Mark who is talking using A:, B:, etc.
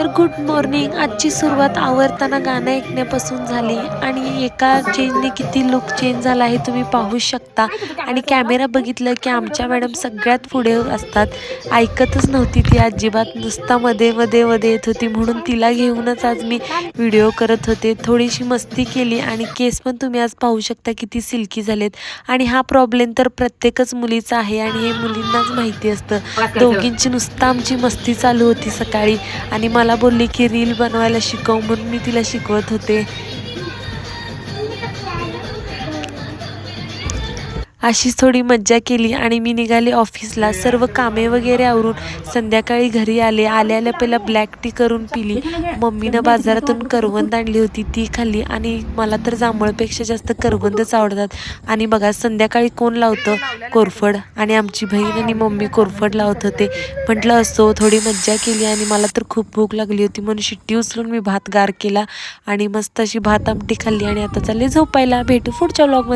A: तर good morning. आजची सुरुवात आवरताना गाणं ऐकण्यापासून झाली आणि एका चेंजने किती लुक चेंज झाला आहे तुम्ही पाहू शकता. आणि कॅमेरा बघितलं की आमच्या मॅडम सगळ्यात पुढे असतात. ऐकतच नव्हती ती अजिबात, नुसता मध्ये मध्ये मध्ये येत होती, म्हणून तिला घेऊनच आज मी व्हिडिओ करत होते. थोडीशी मस्ती केली आणि केस पण तुम्ही आज पाहू शकता किती सिल्की झालेत. आणि हा प्रॉब्लेम तर प्रत्येकच मुलीचा आहे आणि हे मुलींनाच माहिती असतं. दोघींची नुसतं आमची मस्ती चालू होती सकाळी आणि मला बोलली की रील बनवायला शिकव, म्हणून मी तिला शिकवत होते. अशीच थोडी मज्जा केली आणि मी निघाले ऑफिसला. सर्व कामे वगैरे आवरून संध्याकाळी घरी आले. आल्या पहिला ब्लॅक टी करून पिली. मम्मीनं बाजारातून करवंद आणली होती, ती खाल्ली. आणि मला तर जांभळपेक्षा जास्त करवंदच आवडतात. आणि बघा संध्याकाळी कोण लावतं? कोरफड. आणि आमची बहीण आणि मम्मी कोरफड लावत होते. म्हटलं असो, थोडी मज्जा केली. आणि मला तर खूप भूक लागली होती, म्हणून शिट्टी उचलून मी भात गार केला आणि मस्त अशी भात आमटी खाल्ली आणि आता चालले झोपायला. भेटू पुढच्या व्लॉगमध्ये.